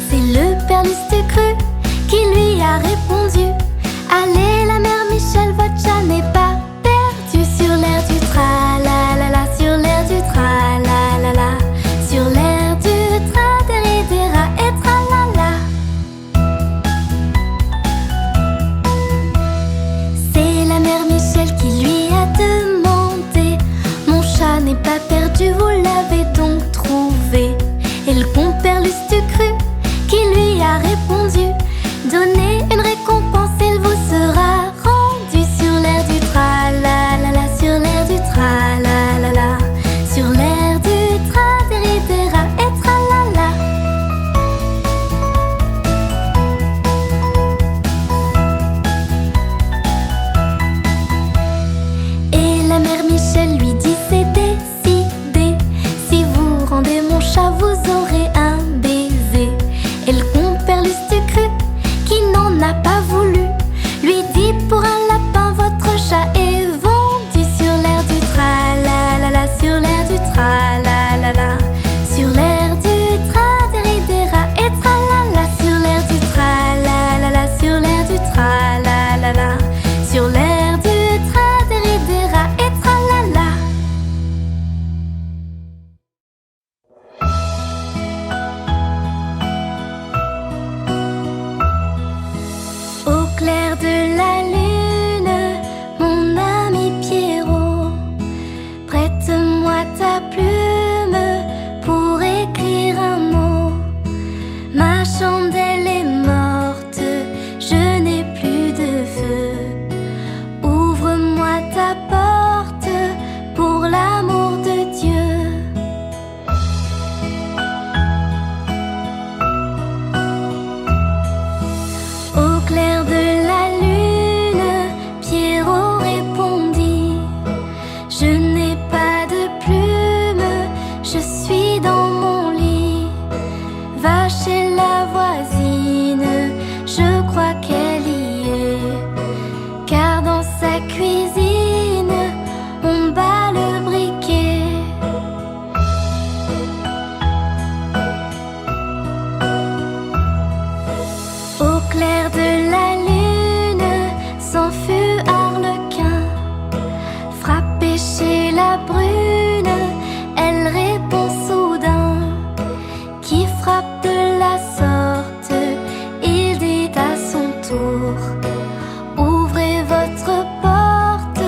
C'est le père Lustucru qui lui a répondu: allez la mère Michel, votre chat n'est pas perdu. Sur l'air du tra-la-la-la, sur l'air du tra-la-la-la, sur l'air du tra-des-ri-des-ra et tra-la-la. C'est la mère Michel qui lui a demandé: mon chat n'est pas perdu, vous l'avez donc trouvé? Et le compère Lustucru qui lui a répondu: donnez une récompense, il vous sera rendu. Sur l'air du tra-la-la-la, sur l'air du tra-la-la-la, sur l'air du tra-des-ri-des-ra et tra-la-la. Et la mère Michel lui dit: c'est décidé, si vous rendez mon chat, vous aurez un baiser. Et le compère Lustucru qui n'en a pas voulu lui dit: pour un lapin votre chat est vendu. Sur l'air du tra-la-la-la, sur l'air du tra-la-la-la, sur l'air du tra-des-ri-des-ra et tra-la-la, sur l'air du tra-la-la-la, sur l'air du tra-la-la-la, sur l'air du tra-des-ri-des-ra et tra-la-la. Au clair de la lune, mon ami Pierrot, prête-moi ta plume pour écrire un mot. Ma chandelle est morte, je n'ai plus de feu. Ouvre-moi ta porte pour l'amour de Dieu. Au clair de la lune, Pierrot répondit: je n'ai pas de plume, je suis dans mon lit. Va chez la voisine, je crois qu'elle y est, car dans sa cuisine, on bat le briquet. Au clair de la lune, s'en fut Arlequin, frappé chez la brune, elle répond soudain: qui frappe de la sorte? Il dit à son tour: ouvrez votre porte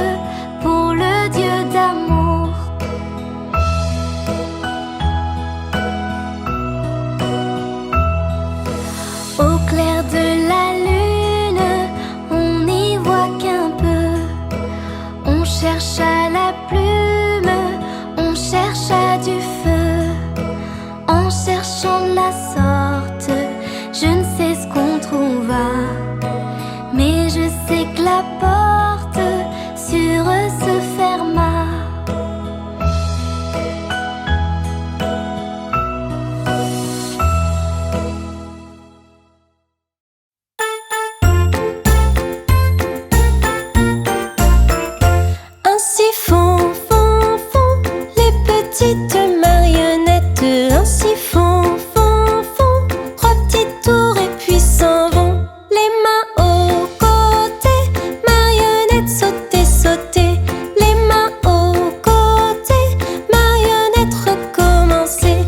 pour le Dieu d'amour. Au clair de la lune, on n'y voit qu'un peu. On cherche à la plume, on cherche à du feu. En cherchant de la sorte, je ne sais ce qu'on trouva, mais je sais que la porte sur eux se ferma. Ainsi font, font, font les petites marionnettes. Ainsi font, font, font trois petits tours et puis s'en vont. Les mains aux côtés, marionnettes sauter, sauter. Les mains aux côtés, marionnettes recommencer.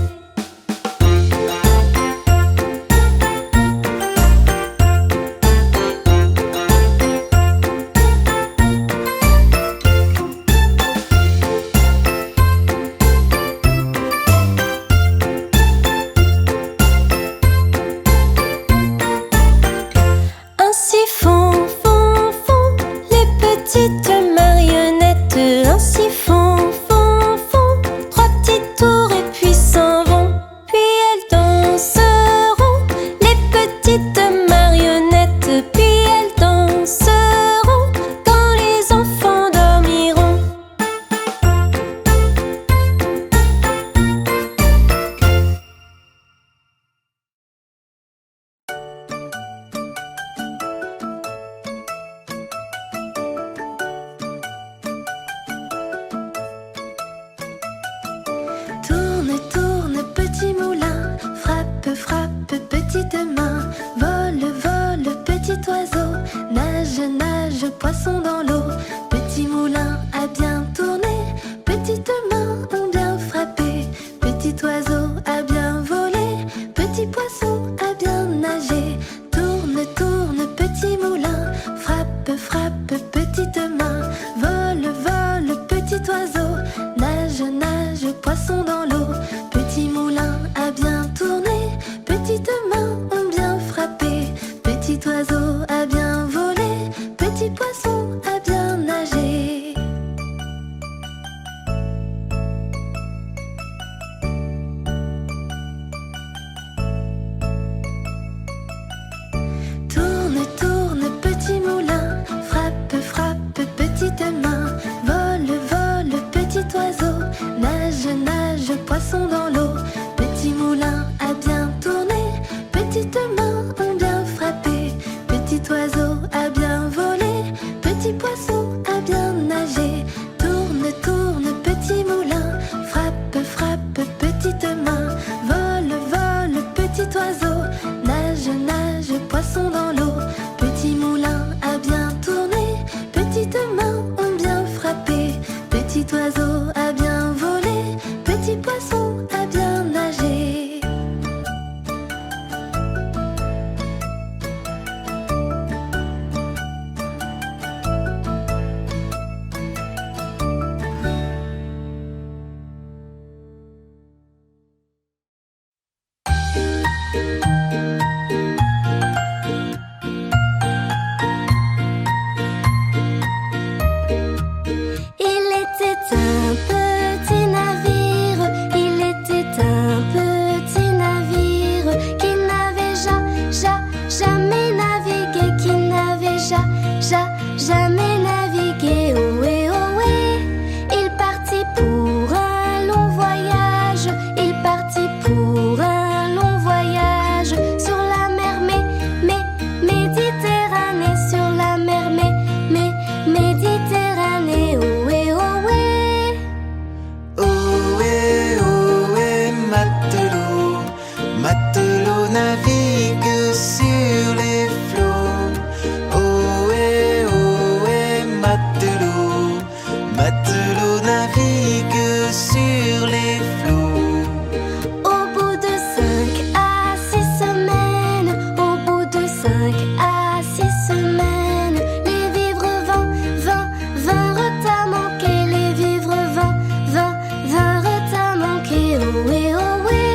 Ainsi font, font, font les petites marionnettes. Ainsi font, font, font trois petits tours et puis s'en vont. Puis elles danseront, les petites marionnettes. Puis elles danseront quand les enfants dormiront. petites mains. Vole, vole, petit oiseau. Nage, nage, poisson dans l'eau. Petit moulin a bien tourné. Petites mains ont bien frappé. Petit oiseau a bien volé. Petit poisson a bien nagé. Tourne, tourne, petit moulin. Frappe, frappe, petite main. Vole, vole, petit oiseau. Nage, nage, poisson dans l'eau. Petit moulin a bien tourné. Petites mains ont bien frappé. Petit oiseau a bien volé. Petit poisson a bien nagé. Tourne, tourne, petit moulin. Frappe, frappe, petite main. Vole, vole, petit oiseau. Nage, nage, poisson dans l'eau. Petit moulin a bien tourné. Petites mains ont bien frappé. Petit oiseau a bien volé. Petit poisson a bien nagé. Tourne, tourne, petit moulin. Frappe, frappe, petite main. Vole, vole, petit oiseau. Nage, nage, poisson dans l'eau. Petit moulin a bien tourné. Petites mains ont bien frappé. Petit oiseau a bien volé. Petit poisson a bien nagé. Il était un petit navire, il était un petit navire qui n'avait jamais navigué, qui n'avait jamais navigué. Ohé, ohé, il partit pour un long voyage, il partit pour un long voyage sur la mer Méditerranée, sur la mer Méditerranée. Ohé, ohé. Ohé, ohé, matelot, matelot navigue sur les flots. Ohé, ohé, matelot, matelot navigue sur les flots. Au bout de 5 à 6 semaines, au bout de 5 à 6 semaines, les vivres vinrent à manquer, les vivres vinrent à manquer. Ohé, ohé,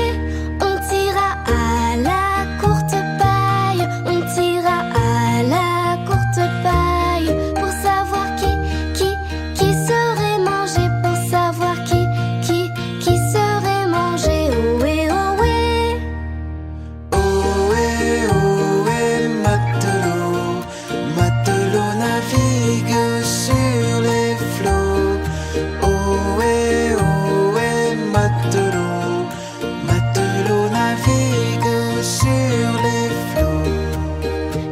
on tira à la courte paille, on tira à la courte paille pour savoir qui serait mangé, pour savoir qui serait mangé. Ohé, ohé. Ohé, ohé, matelot, matelot navigue sur les flots. Ohé, ohé, matelot, matelot navigue sur les flots.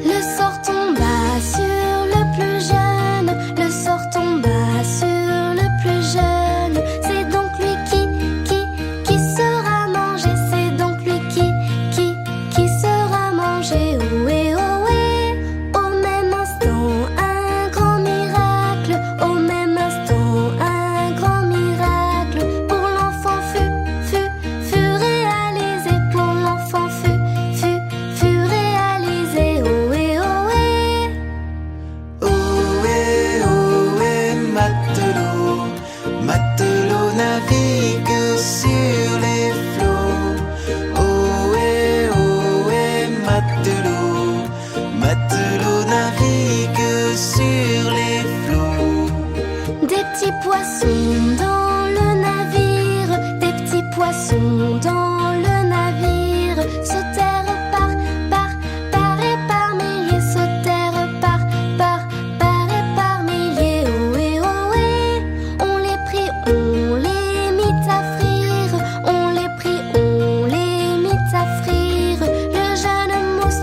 Le sort tomba sur le plus jeune, le sort tomba sur le plus jeune. C'est donc lui qui sera mangé, c'est donc lui qui sera mangé. Ohé, ohé. Au même instant, un grand miracle, au même instant, un grand miracle pour l'enfant fut réalisé, pour l'enfant fut réalisé. Ohé, ohé. Ohé, ohé, matelot, matelot navigue sur les flots. Ohé, ohé, matelot, matelot navigue sur les flots. Des petits poissons dans le navire, des petits poissons dans le navire sautèrent par et par milliers, sautèrent par et par milliers. Ohé, ohé, on les prit, on les mit à frire, on les prit, on les mit à frire. Le jeune mousse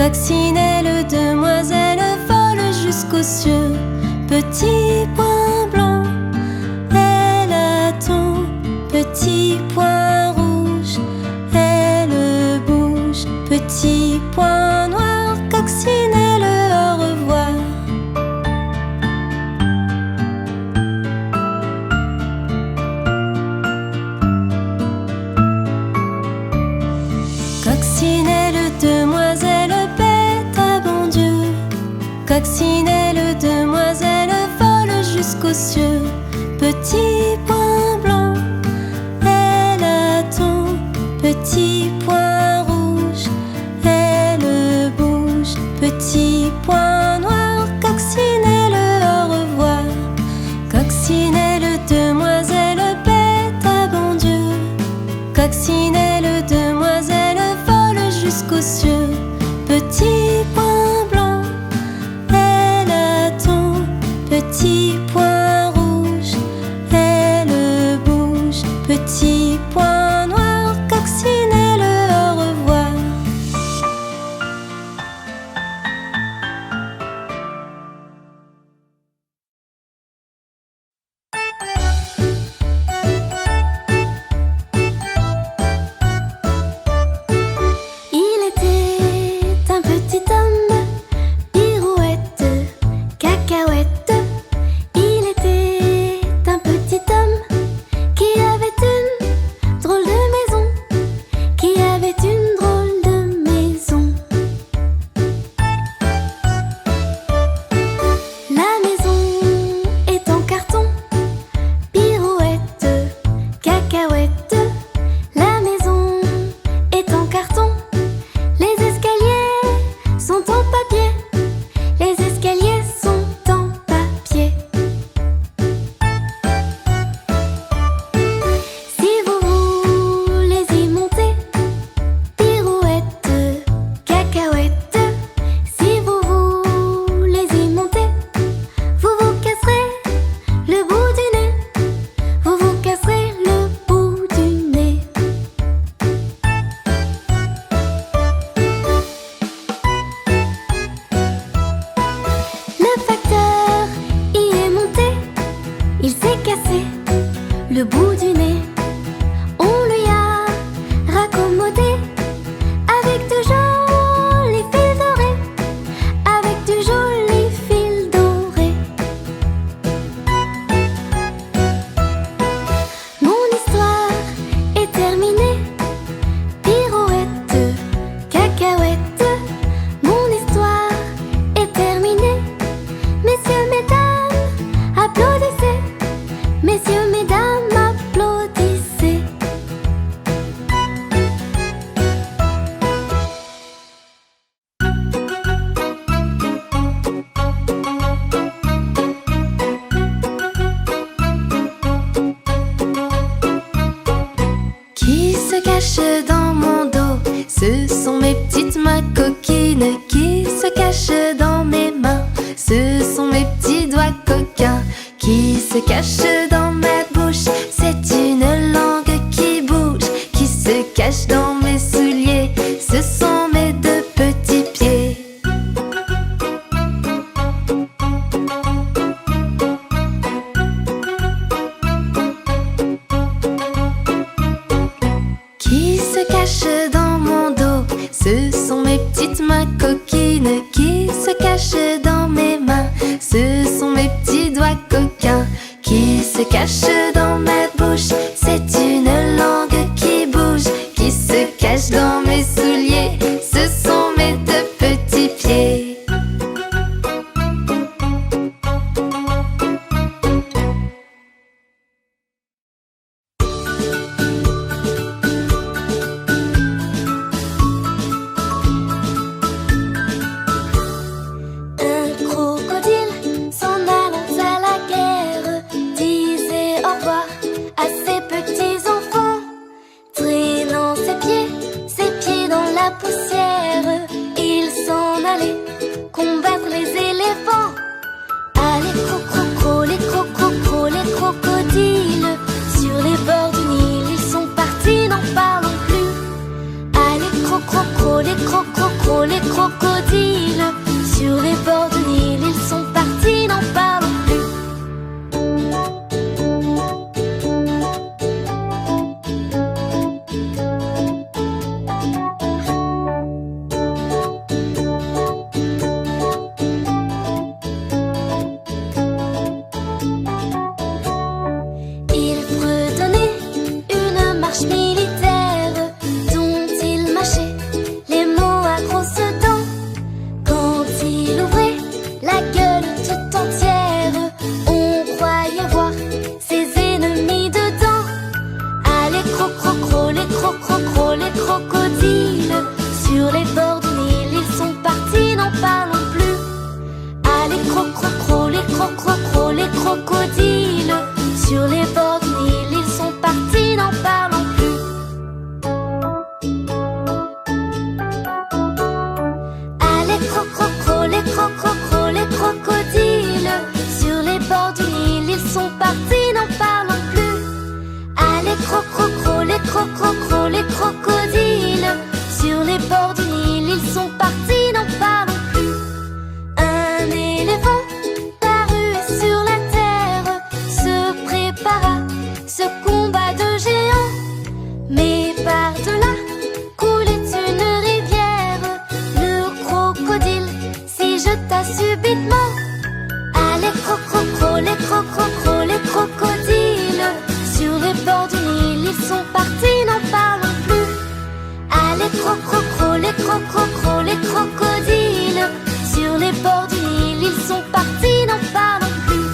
Coccinelle, demoiselle, vole jusqu'aux cieux. Petit point blanc, elle attend. Petit point rouge, elle bouge. Petit point noir, coccinelle, au revoir. Coccinelle, demoiselle, bête à bon Dieu. Coccinelle, demoiselle, vole jusqu'aux cieux. Petit point blanc, elle attend. Petit point rouge, elle bouge. Petit point noir, coccinelle, au revoir. Coccinelle, demoiselle, bête à bon Dieu. Coccinelle, demoiselle, vole jusqu'aux cieux. Petit point blanc, elle attend. Petit point rouge, elle bouge. Petit point noir, coccinelle, au revoir. Il était un petit homme, pirouette, cacahuète. Il était un petit homme qui avait une drôle de maison, qui avait une drôle de maison. La maison est en carton, pirouette, cacahuète. La maison est en carton. Les escaliers sont en papier. Les escaliers sont en papier. Si vous voulez y monter, pirouette, cacahuète. Si vous voulez y monter, vous vous casserez le bout du nez. Vous vous casserez le bout du nez. Le facteur y est monté, il s'est cassé le bout du nez. On lui a raccommodé avec de jolis fils dorés, avec du joli fil doré. Mon histoire est terminée, pirouette, cacahuète. Mon histoire est terminée. Messieurs, mesdames, applaudissez. Messieurs, mesdames, applaudissez. Qui se cache dans mon dos? Ce sont mes petites mains coquines. Qui se cache dans mes mains? Ce sont mes petits doigts coquins. Qui se cache dans ma bouche? C'est une langue qui bouge. Qui se cache dans mes souliers? Ce sont mes deux petits pieds. Qui se cache dans mon dos? Ce sont mes petites mains coquines. Qui se cache dans mes mains? Ce sont mes petits doigts coquins. Qui se cache dans ma bouche? C'est une langue qui bouge. Qui se cache dans mes souliers? Ce sont mes deux petits pieds. Un crocodile s'en allant à la guerre disait au revoir à ses petits enfants, traînant ses pieds dans la poussière. Il s'en allait combattre les éléphants. Allez, crocro, les crococro, les crocodiles sur les bords du Nil, ils sont partis, n'en parlons plus. Allez, crocro, les crococro, les crocodiles cro-cro-cro, les cro-cro-cro, les crocodiles. Sur les bords du Nil, ils sont partis, n'en parlons plus. Ah, les cro-cro-cro, les cro-cro-cro, les crocodiles. Sur les bords du Nil, ils sont partis, n'en parlons plus. Ah, les cro-cro-cro, les cro-cro-cro, les crocodiles. Sur les bords du Nil, ils sont partis, n'en parlons plus. Ah, les cro-cro-cro, les cro-cro-cro, les crocodiles. Sur les bords du Nil, ils sont partis, n'en parlons plus. Un éléphant parut sur la terre, se prépara ce combat de géants. Mais par-delà coulait une rivière. Le crocodile s'y jeta subitement. Ah, les cro-cro-cro, les cro-cro-cro, les crocodiles. Sur les bords du Nil, ils sont partis, n'en parlons plus. Ah, les cro-cro-cro, les cro-cro-cro, les crocodiles. Sur les bords du Nil, ils sont partis, n'en parlons plus.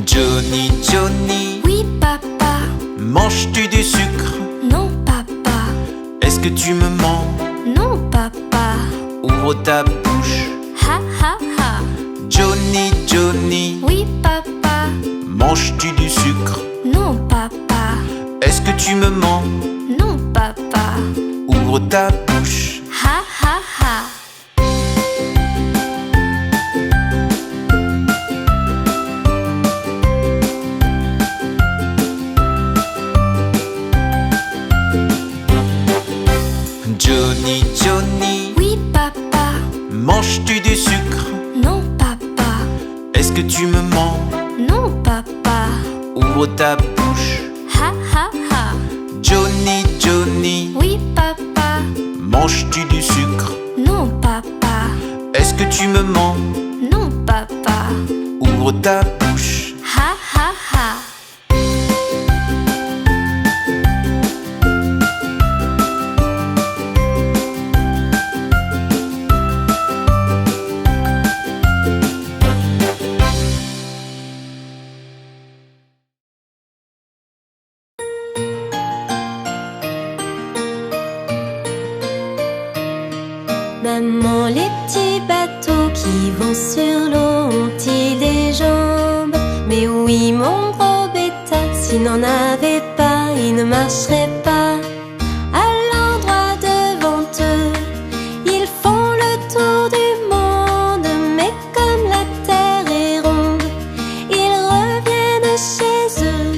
Johnny, Johnny, Oui, papa. manges-tu du sucre? Non, papa. Est-ce que tu me mens? Non, papa. Ouvre ta bouche. Ha, ha, ha. Johnny, Johnny, Oui, papa. manges-tu du sucre? Non, papa. Est-ce que tu me mens? Non, papa. Ouvre ta bouche. Ha, ha, ha. Johnny, Johnny, Oui, papa. manges-tu du sucre? Non, papa. Est-ce que tu me mens? Non, papa. Ouvre ta bouche. Ha, ha, ha. Johnny, Johnny, Oui, papa. manges-tu du sucre? Non, papa. Est-ce que tu me mens? Non, papa. Ouvre ta bouche. Ha, ha, ha. Maman, les petits bateaux qui vont sur l'eau ont-ils des jambes? Mais oui, mon gros bêta, s'il n'en avait pas, il ne marcherait pas. À l'endroit devant eux, ils font le tour du monde. Mais comme la terre est ronde, ils reviennent chez eux.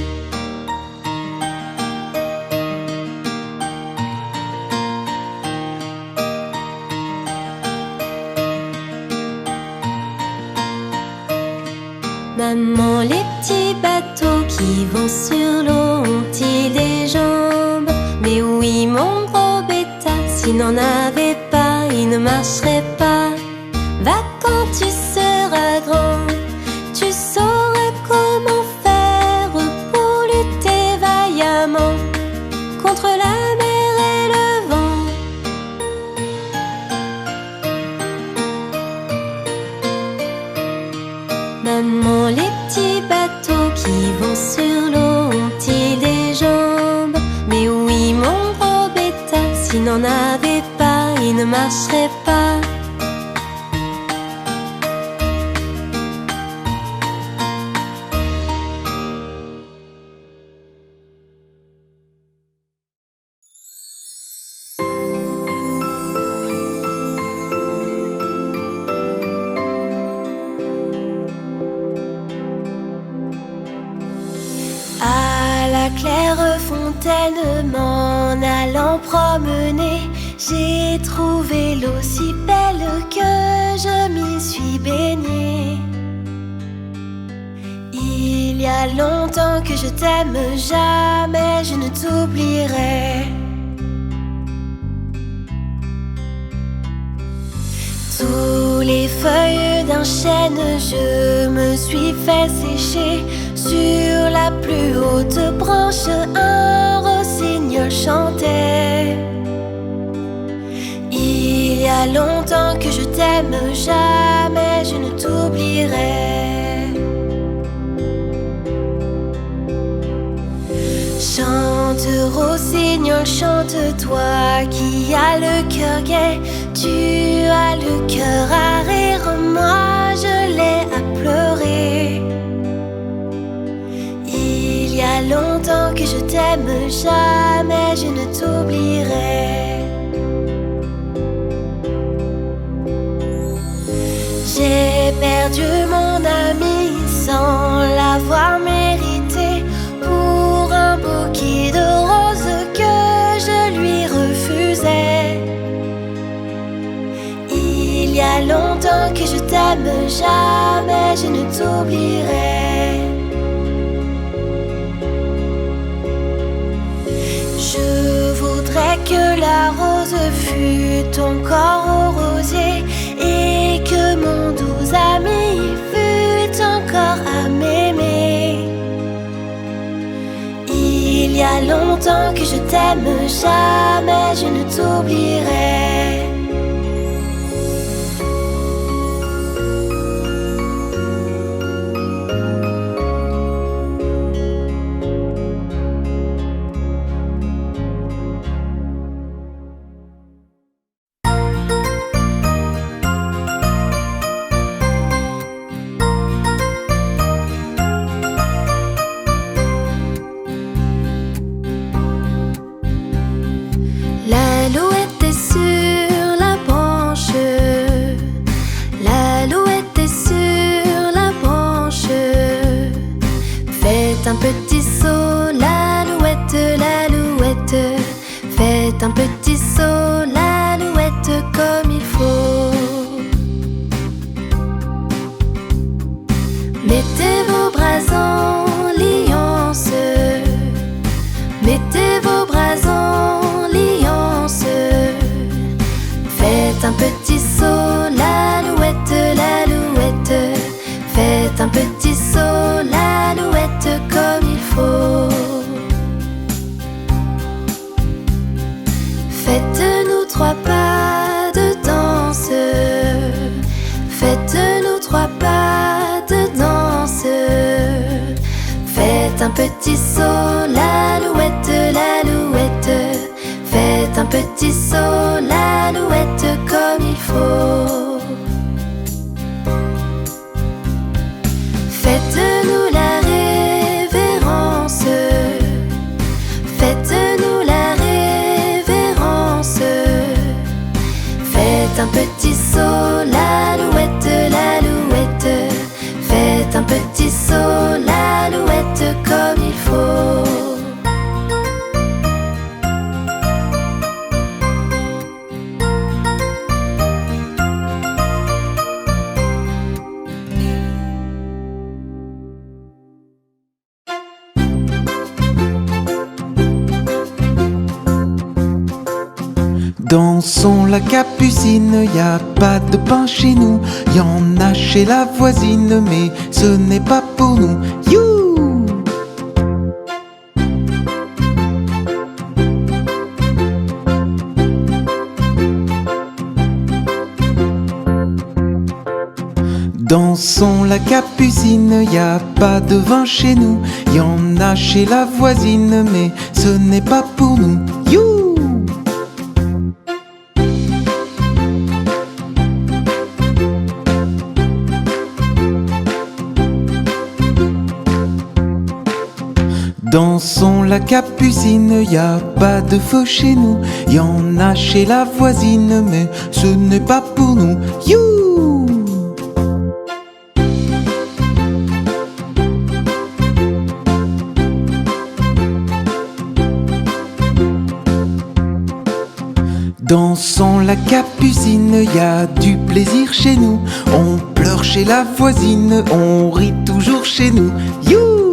Maman, les petits bateaux qui vont sur l'eau ont-ils des jambes? Mais oui, mon gros bêta, s'il n'en avait pas, il ne marcherait pas. Va quand tu seras grand, tu sauras comment faire pour lutter vaillamment contre la mer et le vent. Maman, les petits bateaux qui vont sur l'eau ont-ils des jambes? Mais oui, mon gros bêta, s'il n'en avait pas, il ne marcherait pas. À la claire fontaine, m'en allant promener, j'ai trouvé l'eau si belle que je m'y suis baignée. Il y a longtemps que je t'aime, jamais je ne t'oublierai. Tous les feux un chêne, je me suis fait sécher. Sur la plus haute branche, un rossignol chantait. Il y a longtemps que je t'aime, jamais je ne t'oublierai. Chante, rossignol, chante, toi qui as le cœur gai. Tu as le cœur à rire, moi je l'ai à pleurer. Il y a longtemps que je t'aime, jamais je ne t'oublierai. J'ai perdu mon ami sans l'avoir mérité, pour un bouquet de roses que je lui refusais. Il y a longtemps que je t'aime, jamais je ne t'oublierai. Je voudrais que la rose fût encore au rosier, et que mon doux ami fût encore à m'aimer. Il y a longtemps que je t'aime, jamais je ne t'oublierai. L'alouette est sur la branche, l'alouette est sur la branche. Faites un petit saut, l'alouette, l'alouette. Faites un petit saut, l'alouette, comme il faut. Mettez vos bras en liance, mettez vos bras en liance. Faites un petit saut, l'alouette, l'alouette. Faites un petit saut, l'alouette, comme il faut. Faites-nous 3 pas de danse, faites-nous 3 pas de danse. Faites un petit saut, l'alouette, l'alouette. Faites un petit saut, l'alouette, comme il faut. Faites-nous la révérence, faites-nous la révérence. Faites un petit saut, l'alouette, l'alouette. Faites un petit saut, l'alouette, comme il faut. Dansons la capucine, y a pas de pain chez nous. Y en a chez la voisine, mais ce n'est pas pour nous. You! Dansons la capucine, y a pas de vin chez nous. Y en a chez la voisine, mais ce n'est pas pour nous. You! Dansons la capucine, y a pas de feu chez nous. Y en a chez la voisine, mais ce n'est pas pour nous. You! Dansons la capucine, y a du plaisir chez nous. On pleure chez la voisine, on rit toujours chez nous. You!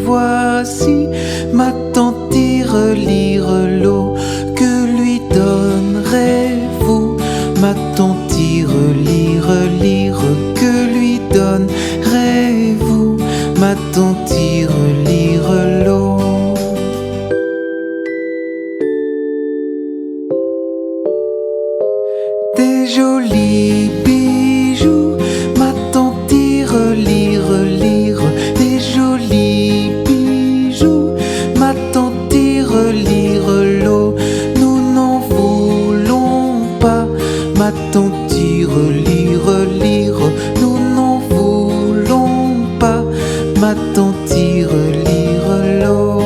voici. Ma tante tire lire l'eau, que lui donnerez-vous? Ma tante tire lire que lui donnerez-vous? Ma tante tire lire l'eau. Des jolis bijoux, ma tante tire lire des jolis bijoux, ma tante tire lire l'eau. Nous n'en voulons pas, ma tante tire lire, nous n'en voulons pas, ma tante tire lire l'eau.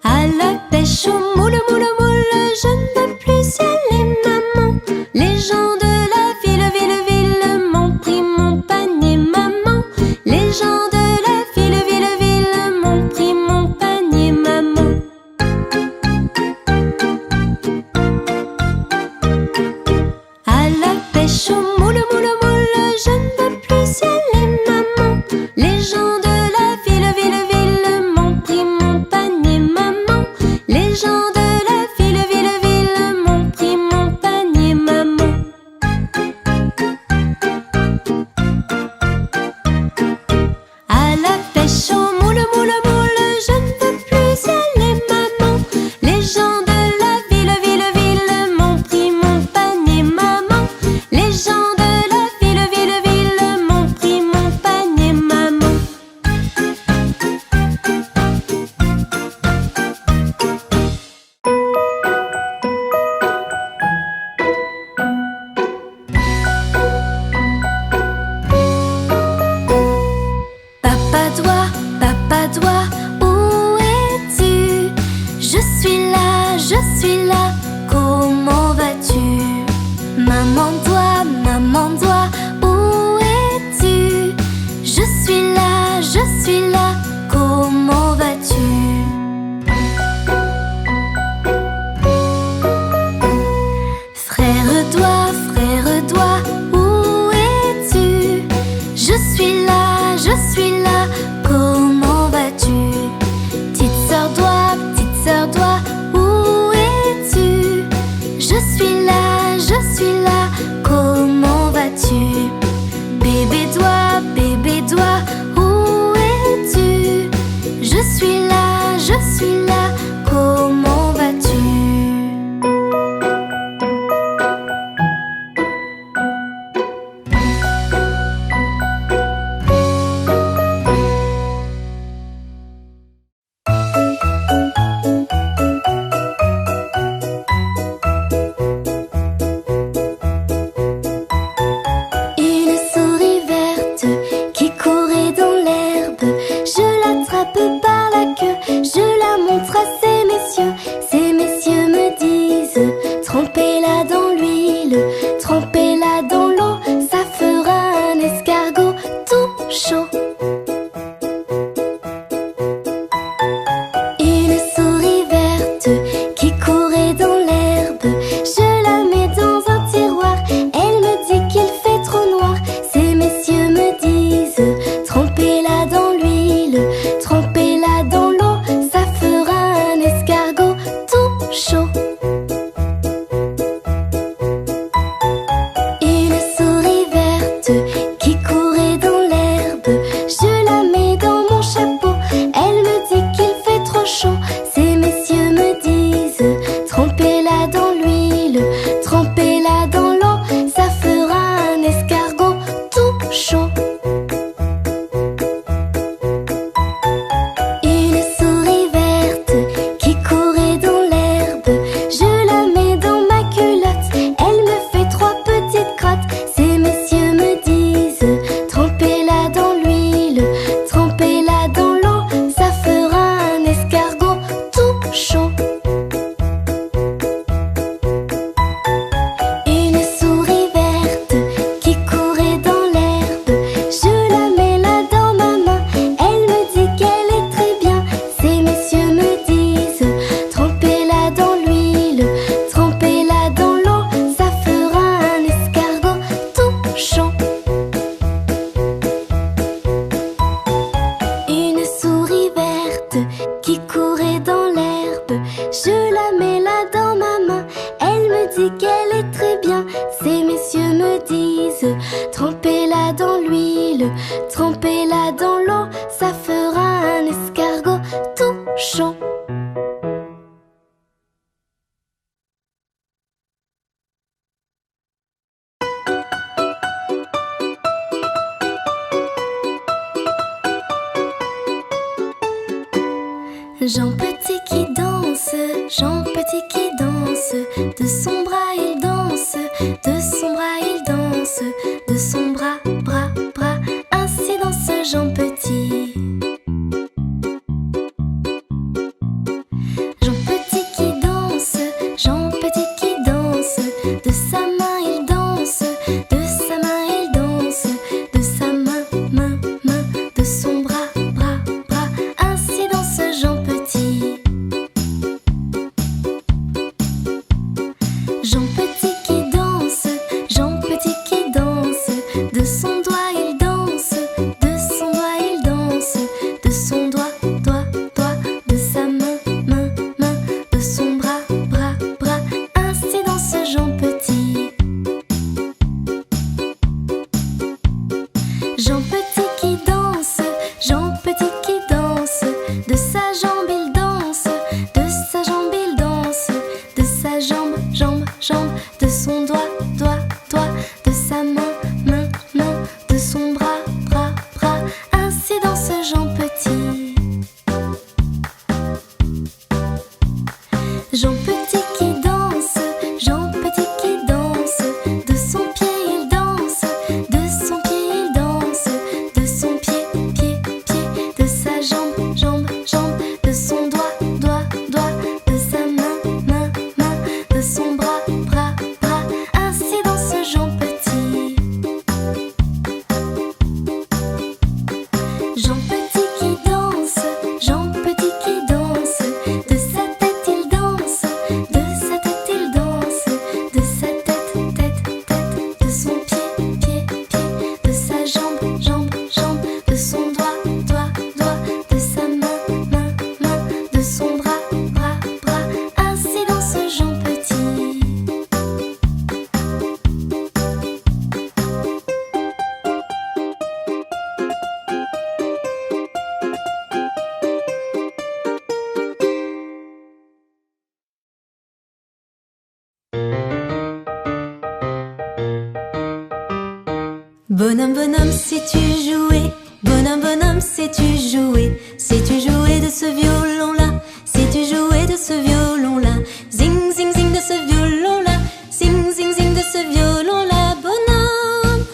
À la pêche au moule, moule, moule, je ne veux plus y aller, maman. Les gens de la ville, ville, ville m'ont pris mon panier, maman. Les gens de la ville, ville, ville m'ont pris mon panier, maman. À la pêche au moule, moule, moule, je ne veux plus y aller, maman. Les gens de la ville, ville, ville m'ont pris mon panier, maman. Les gens de la ville, ville, ville m'ont pris mon panier, maman. À la pêche au moule, moule, moule, je ne veux plus y aller, maman. Les gens de la ville, ville, ville m'ont pris mon panier, maman. Les gens de la ville, ville, ville m'ont pris mon panier, maman. Papa doigt, où es-tu? Je suis là, comment vas-tu? Maman doigt, où es-tu? Je suis là, comment vas-tu? Frère doigt, où es-tu? Je suis là, comment vas-tu? Petite sœur doigt, où es-tu? Je suis là, comment vas-tu? Bébé doigt, où es-tu? Je suis là, comment vas-tu? Une souris verte qui courait dans l'herbe, je l'attrape par la queue, je la montre à ces messieurs. Ces messieurs me disent: trempez-la dans l'huile, trempez-la dans l'eau, ça fera un escargot tout chaud. Une souris verte qui courait dans l'herbe, je la mets dans un tiroir, elle me dit qu'il fait trop noir. Ces messieurs me disent: trempez-la dans l'huile, trempez-la dans l'eau, ça fera un escargot tout chaud. Une souris verte qui courait dans l'herbe, je la mets dans mon chapeau, elle me dit qu'il fait trop chaud. Ces messieurs me disent: trempez-la dans l'huile, trempez-la dans l'eau, ça fera un escargot tout chaud. Une souris verte qui courait dans l'herbe, je la mets dans ma culotte, elle me fait 3 petites crottes. Ces messieurs me disent: trempez-la dans l'huile, trempez-la dans l'eau, ça fera un escargot tout chaud. Une souris verte qui courait dans l'herbe, je la mets là dans ma main, elle me dit qu'elle est très bien. Ces messieurs me disent: Je la mets là dans ma main, elle me dit qu'elle est très bien. Ces messieurs me disent, trempez-la dans l'huile, trempez-la dans l'eau, ça fera un escargot tout chaud. Jean Petit qui danse, Jean Petit qui danse, de son bras il danse, de son bras il danse, de son bras, bras, bras, ainsi danse Jean Petit. Jean Petit qui danse, Jean Petit qui danse, de sa main il danse, de sa main il danse, de sa main, main, main, de son bras, bras, bras, ainsi danse Jean Petit. Jean Petit qui danse, Jean Petit qui danse, de son doigt il danse, de son doigt il danse, de son doigt, doigt, doigt, de sa main, main, main, de son bras, bras, bras, ainsi danse Jean Petit. Jean Petit qui danse, Jean Petit qui danse, de sa jambe il danse, de sa jambe il danse, de sa jambe, jambe, jambe, de son doigt, doigt, doigt, de sa main, main, main, de son bras, bras, bras, ainsi danse Jean Petit. Jean Petit qui danse, Jean Petit qui danse, de son pied il danse, de son pied il danse, de son pied, pied, pied, de sa jambe, jambe, jambe, de son doigt, doigt, doigt, de sa main, main, main, de son bras, bras, bras, ainsi danse Jean Petit. Jean Petit qui danse, Jean Petit qui danse, de sa tête il danse, de sa tête il danse, de sa tête, tête, tête, de son pied, pied, pied, de sa jambe, jambe, jambe, de son doigt, doigt, doigt, de sa main, main, main, de son bras, bras, bras, ainsi danse Jean Petit. Bonhomme, bonhomme, sais-tu jouer? Bonhomme, bonhomme, sais-tu jouer? Sais-tu jouer de ce violon-là? Sais-tu jouer de ce violon-là? Zing, zing, zing de ce violon-là. Zing, zing, zing de ce violon-là. Bonhomme,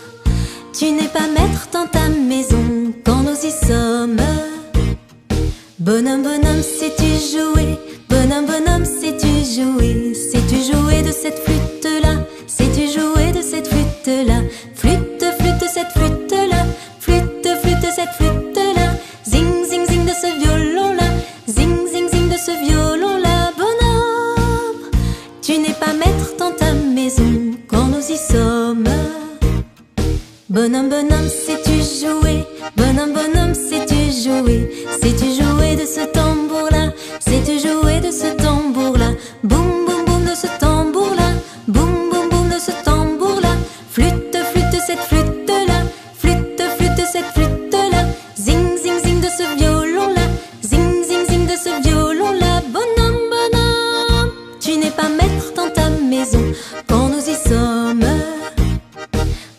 tu n'es pas maître dans ta maison quand nous y sommes. Bonhomme, bonhomme, sais-tu jouer? Bonhomme, bonhomme, sais-tu jouer? Sais-tu jouer de cette flûte-là? Sais-tu jouer de cette flûte-là? Flûte, flûte, cette flûte-là. Flûte, flûte, cette flûte-là. Zing, zing, zing de ce violon-là. Zing, zing, zing de ce violon-là. Bonhomme, tu n'es pas maître dans ta maison quand nous y sommes. Bonhomme, bonhomme, sais-tu jouer? Bonhomme, bonhomme, sais-tu jouer? Sais-tu jouer de ce tambour-là? Sais-tu jouer de ce tambour-là? Boum, boum, boum de ce tambour-là. Boum, boum, boum de ce tambour-là. Flûte, flûte, cette flûte-là. Flûte, flûte, cette flûte-là. Zing, zing, zing de ce violon-là. Zing, zing, zing de ce violon-là. Bonhomme, bonhomme, tu n'es pas maître dans ta maison quand nous y sommes.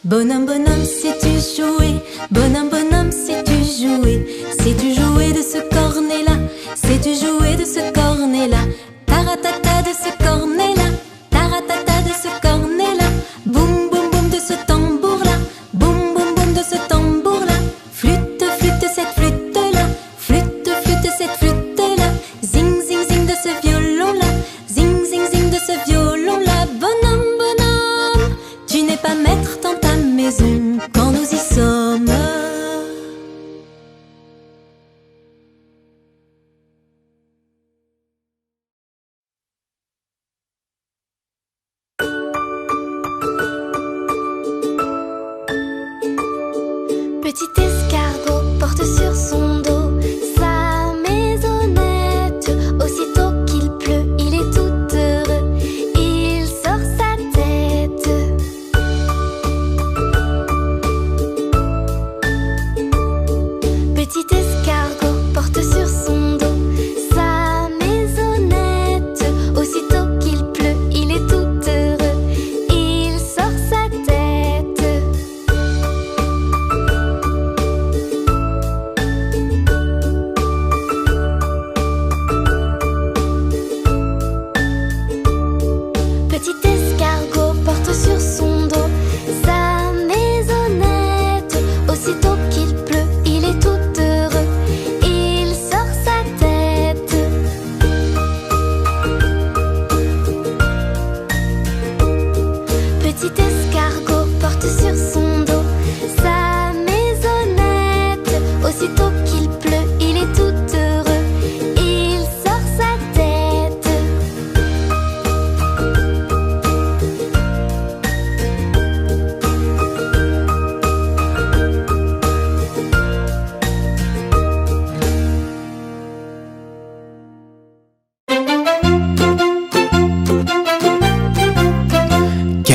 Bonhomme, bonhomme, sais-tu jouer? Bonhomme, bonhomme, sais-tu jouer? Sais-tu jouer de ce cornet-là? Sais-tu jouer de ce cornet-là? Taratata de ce cornet-là. Taratata de ce cornet-là. Boum, boum, boum de ce tambour-là. Boum, boum, boum de ce tambour-là. Flûte, flûte, cette flûte-là. Flûte, flûte, cette flûte-là. Zing, zing, zing de ce violon-là. Zing, zing, zing de ce violon-là. Bonhomme, bonhomme, tu n'es pas maître dans ta maison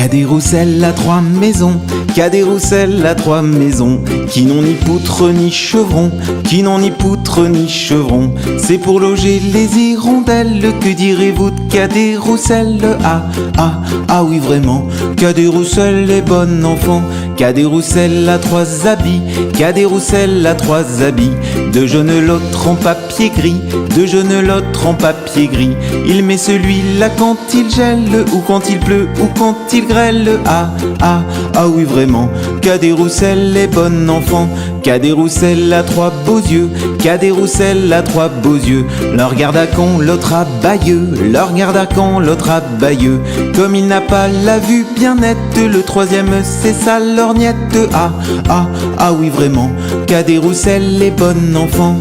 Cadet-Roussel a 3 maisons, Cadet-Roussel a 3 maisons, qui n'ont ni poutre ni chevron, qui n'ont ni poutre ni chevron. C'est pour loger les hirondelles, que direz-vous de Cadet-Roussel? Ah, ah, ah oui vraiment, Cadet-Roussel est bon enfant. Cadet-Roussel a 3 habits, Cadet-Roussel a 3 habits, 2 jaunes l'autre en papier gris, 2 jaunes l'autre en papier gris. Il met celui-là quand il gèle, ou quand il pleut, ou quand il grêle. Ah, ah, ah oui vraiment, Cadet-Roussel est bon enfant. Cadet-Roussel a 3 beaux yeux, Cadet-Roussel a 3 beaux yeux. L'un regarde à con, l'autre à bailleux, l'un regarde à con, l'autre à bailleux. Comme il n'a pas la vue bien nette, le troisième c'est sa lorgnette. Ah, ah, ah oui vraiment, Cadet-Roussel est bon enfant.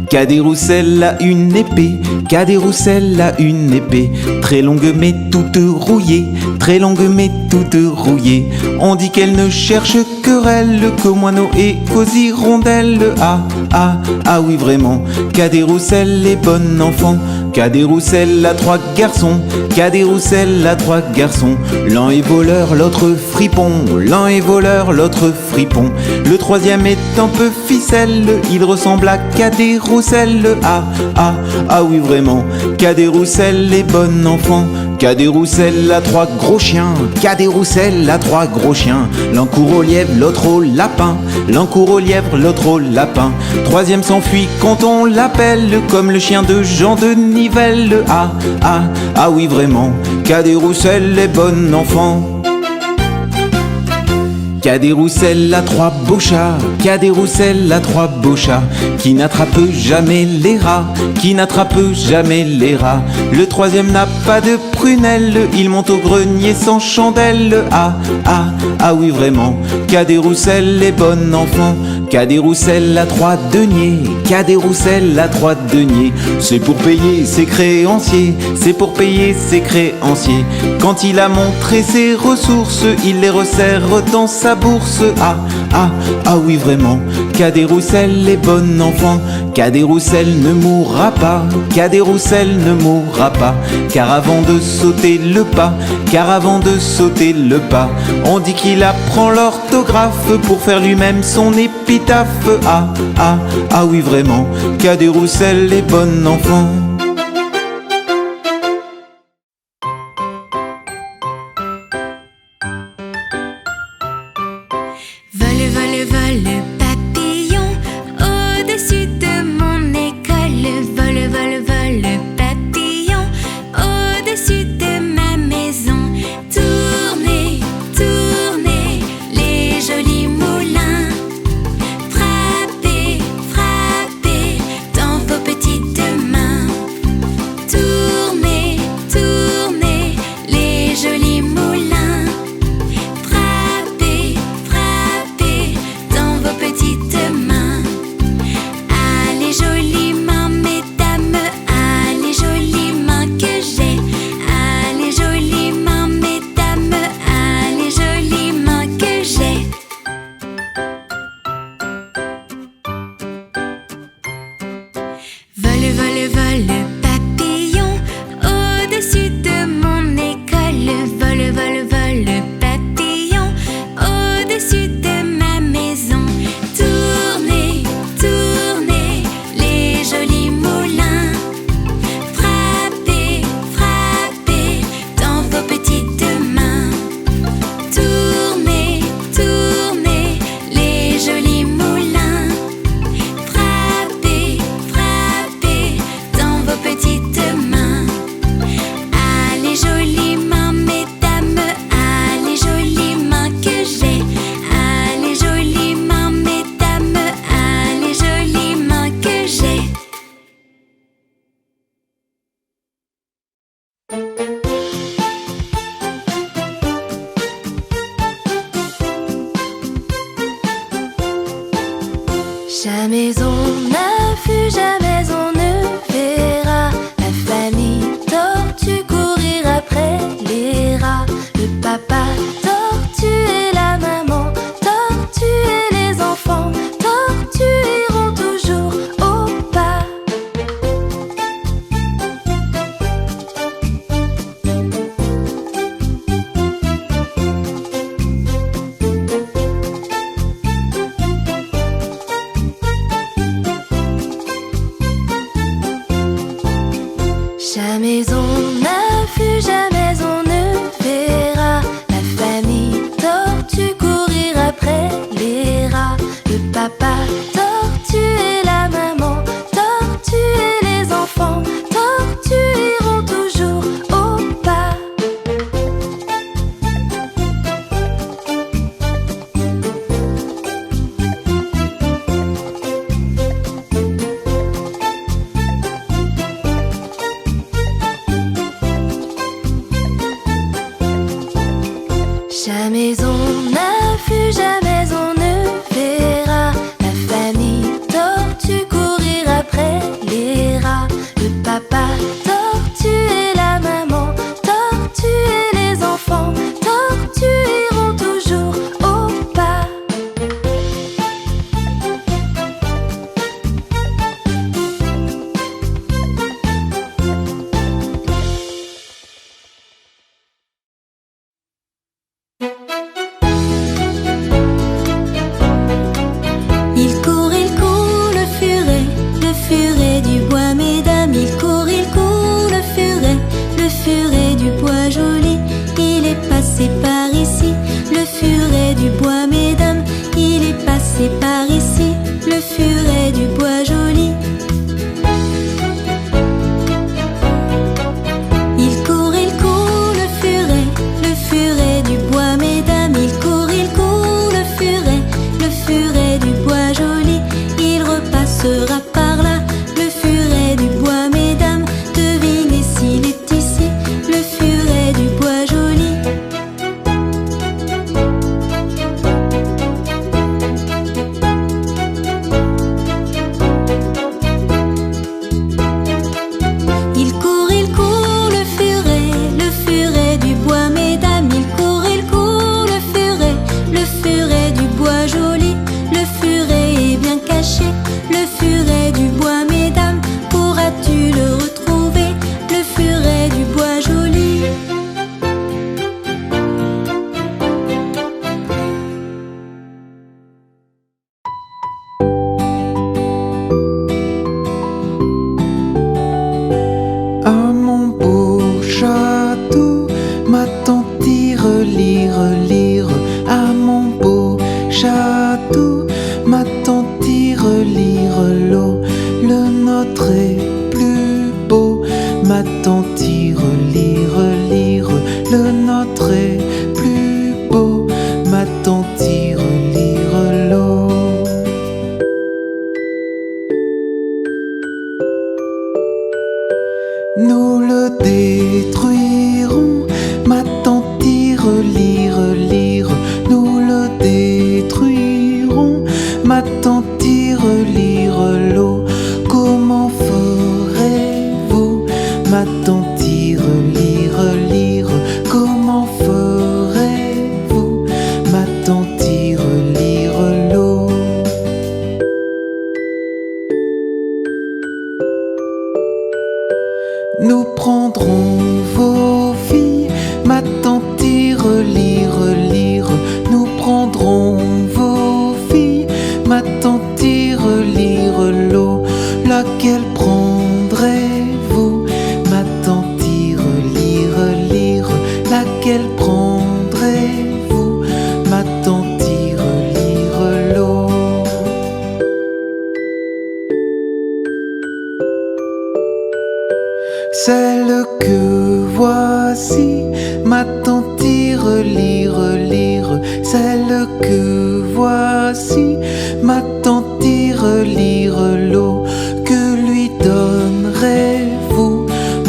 Cadet-Roussel a une épée, Cadet-Roussel a une épée, très longue mais toute rouillée, très longue mais toute rouillée. On dit qu'elle ne cherche querelle qu'aux moineaux et qu'aux hirondelles. Ah, ah, ah oui vraiment, Cadet-Roussel est bon enfant. Cadet-Roussel a 3 garçons, Cadet-Roussel a 3 garçons. L'un est voleur, l'autre fripon, l'un est voleur, l'autre fripon. Le troisième est un peu ficelle, il ressemble à Cadet-Roussel. Ah, ah, ah oui vraiment, Cadet-Roussel est bon enfant. Cadet-Roussel a 3 gros chiens, Cadet-Roussel a 3 gros chiens. L'un court au lièvre, l'autre au lapin, l'un court au lièvre, l'autre au lapin. Troisième s'enfuit quand on l'appelle, comme le chien de Jean de Nivelle. Ah, ah, ah oui vraiment, Cadet-Roussel est bon enfant. Cadet-Roussel a 3 beaux chats, Cadet-Roussel a 3 beaux chats, qui n'attrapent jamais les rats, qui n'attrapent jamais les rats. Le troisième n'a pas de prunelle, il monte au grenier sans chandelle. Ah, ah, ah oui vraiment, Cadet-Roussel est bon enfant. Cadet-Roussel a 3 deniers, Cadet-Roussel a 3 deniers. C'est pour payer ses créanciers, c'est pour payer ses créanciers. Quand il a montré ses ressources, il les resserre dans sa bourse. Ah, ah, ah oui vraiment, Cadet-Roussel est bon enfant. Cadet-Roussel ne mourra pas, Cadet-Roussel ne mourra pas. Car avant de sauter le pas, car avant de sauter le pas, on dit qu'il apprend l'orthographe pour faire lui-même son épitaphe. Ah, ah, ah oui vraiment, Cadet-Roussel est bon enfant. Vole, vole, vole, papillon, au-dessus de mon école. Vole, vole, vole, papillon, au-dessus de ma maison. Tournez, tournez, les jolis moulins. Frappez, frappez, dans vos petites mains. Jamais on n'a vu, jamais on ne verra la famille tortue courir après les rats. Le papa tortue et la maman tortue et les enfants tortues iront toujours au pas. Jamais on n'a vu, jamais on ne verra la famille tortue courir après les rats. Le papa tortue et la maman tortue et les enfants tortues iront toujours au pas. Le furet du bois, mesdames, il court, le furet du bois joli, il est passé par ici. Le furet du bois, mesdames, il est passé par ici. Le furet du bois joli. Il court, le furet du bois, mesdames, il court, le furet du bois joli, il repassera par là. Le furet du bois, mesdames, devinez s'il est ici. Le furet du bois joli. Il court, le furet du bois, mesdames, il court, le furet du bois joli. Le furet est bien caché. Le furet du bois, mesdames, pourras-tu le retrouver? Le furet du bois joli. À mon beau château, ma tante tire, lire, lire. À mon beau château, ma tante tire, lire l'eau. Le nôtre est plus beau, ma tante tire, lire, lire. Le nôtre est plus beau, ma tante tire, lire l'eau. Nous le détruirons, ma tante tire, lire, lire. Nous le détruirons, ma tante tire, lire l'eau. Comment ferez-vous, ma tante tire, lire, lire. Comment ferez-vous, ma tante tire, lire l'eau. Nous prendrons vos filles, ma tante tire, lire, lire. Nous prendrons vos filles, ma tante tire, lire l'eau. Laquelle prendrez-vous, ma tante tire, lire, lire. Laquelle prendrez-vous, ma tante tire, lire l'eau. Celle que voici, ma tante tire, lire, lire. Celle que voici, ma tante tire, lire l'eau. Que lui donnerez-vous,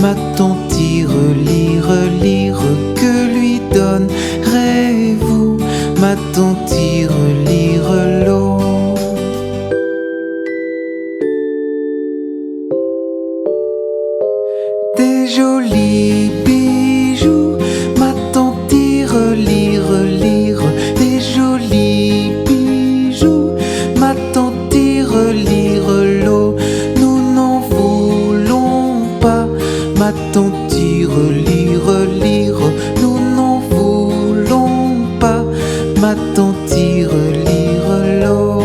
ma tante tire, lire, lire. Que lui donnerez-vous, ma tante tire, lire l'eau. Des jolis bijoux, ma tante tire, lire, lire. Des jolis bijoux, ma tante tire, lire l'eau. Nous n'en voulons pas, ma tante tire, lire, lire. Nous n'en voulons pas, ma tante tire, lire l'eau.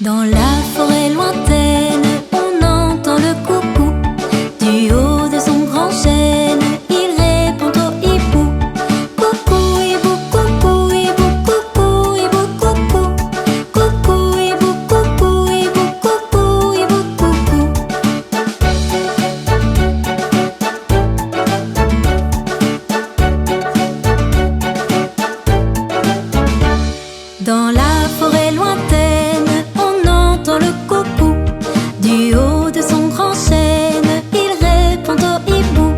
Dans la forêt lointaine, on entend le coucou. Du haut de son grand chêne, il répond au hibou. Coucou hibou, coucou hibou, coucou hibou, coucou. Coucou hibou, coucou hibou, coucou hibou, coucou. Dans la forêt lointaine, on entend le coucou. Du haut de son grand chêne, il répond au hibou.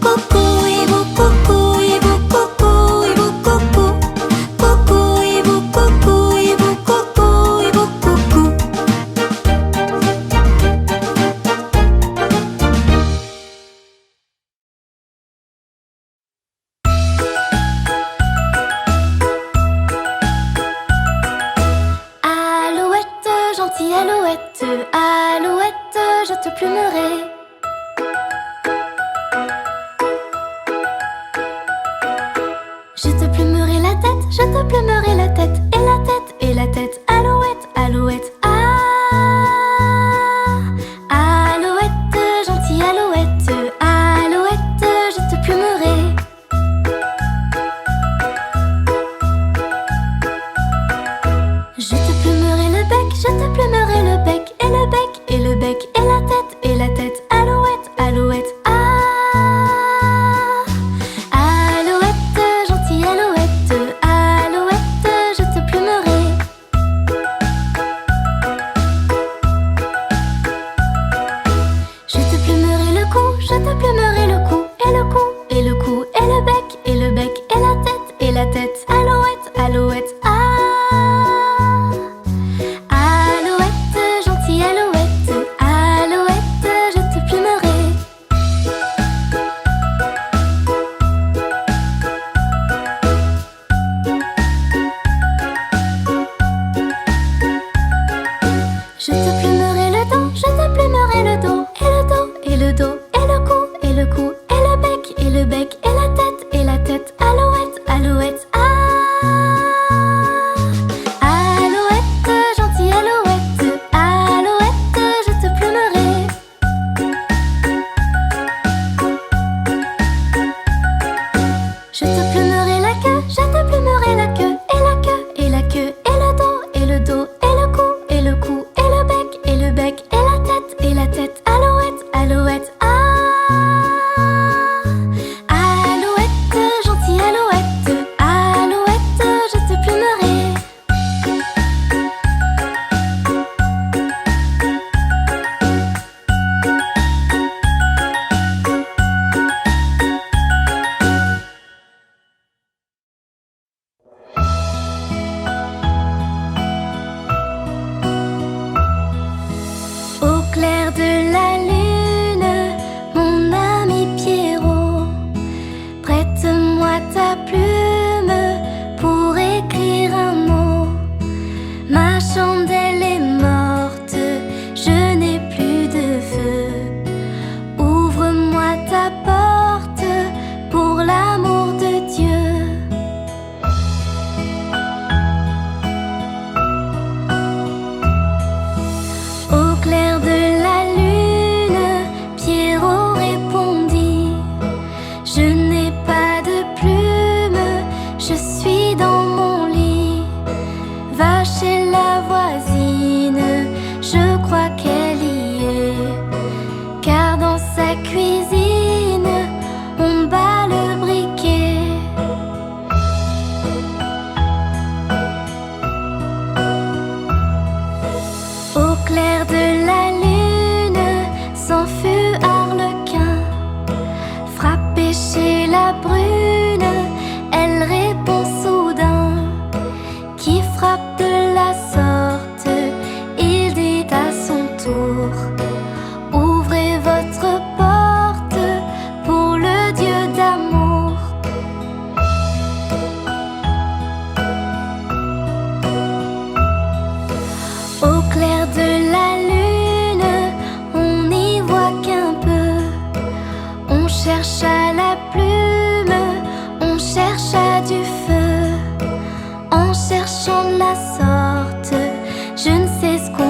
Coucou hibou, coucou hibou, coucou hibou, coucou. Coucou hibou, coucou hibou, coucou hibou, coucou. Alouette, gentille alouette, alouette, je te plumerai. Je te plumerai la tête, je te plumerai la tête, et la tête, et la tête. Alouette, alouette, ah. Alouette, gentille alouette, alouette, je te plumerai. Je te plumerai le bec, je te plumerai le bec, et le bec, et le bec, et la tête, et la tête. Alouette, alouette, ah. Alouette, gentille alouette, alouette, je te plumerai. Je te plumerai le cou, je te plumerai le cou, et le cou, et le cou, et le bec, et le bec, et la tête, et la tête. Alouette, alouette, ah. Alouette, gentille alouette, alouette, je te plumerai. Je te plumerai le dos, je te plumerai le dos, et le dos, et le dos, et le cou, et le cou, et le bec, et le bec, et la tête, et la tête. Alouette, alouette, ah. Alouette, gentille alouette, alouette, je te plumerai. Je te plumerai la queue, je te plumerai la queue, et la queue, et la queue, et le dos, et le dos, et le cou, et le cou, et le bec, et le bec, et la tête, et la tête. Alouette, alouette, ah. Alouette, gentille alouette, alouette, je te plumerai. Au clair de la lune, mon ami Pierrot, prête-moi ta plume pour écrire un mot. Ma chandelle est morte, je n'ai plus de feu. Ouvre-moi ta porte pour l'amour de Dieu. Au clair de la lune, Pierrot répondit: je n'ai pas de plume, je suis dans mon lit. Va chez la voisine, je crois qu'elle y est. Car dans sa cuisine, on bat le briquet. Au clair de la lune, s'en fut Arlequin. Frappé chez la brune, elle répond soudain: qui frappe de la sorte? Il dit à son tour: ouvrez votre porte pour le Dieu d'amour. Au clair de la lune, on n'y voit qu'un peu. On cherche à la plume, on cherche à du feu. En cherchant de la sorte, je ne sais ce qu'on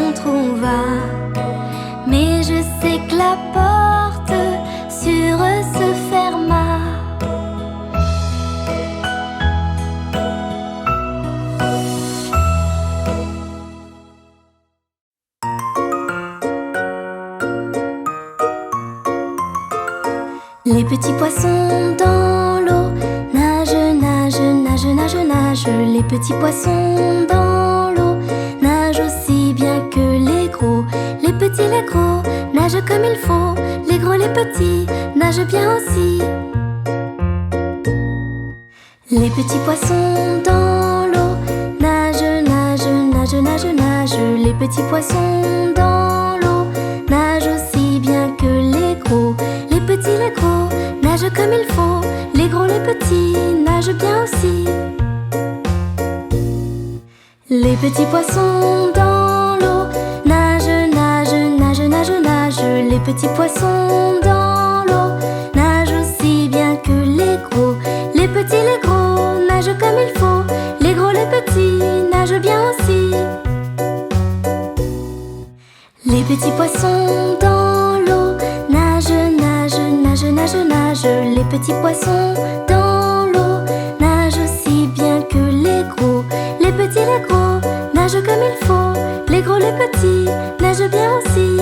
Les petits poissons dans l'eau nagent, nagent, nagent, nagent, nagent. Les petits poissons dans l'eau nagent aussi bien que les gros. Les petits, les gros nagent comme il faut. Les gros, les petits nagent bien aussi. Les petits poissons dans l'eau nagent, nagent, nagent, nagent, nagent. Les petits poissons dans l'eau nagent aussi bien que les gros. Les petits, les gros nagent comme il faut. Les gros, les petits nagent bien aussi. Les petits poissons dans l'eau nagent, nagent, nagent, nagent, nagent. Les petits poissons dans l'eau nagent aussi bien que les gros. Les petits, les gros nagent comme il faut. Les gros, les petits nagent bien aussi. Les petits poissons dans l'eau nagent, nagent, nagent, nagent, nagent. Les petits poissons dans l'eau nagent aussi bien que les gros. Les petits, les gros nagent comme il faut. Les gros, les petits nagent bien aussi.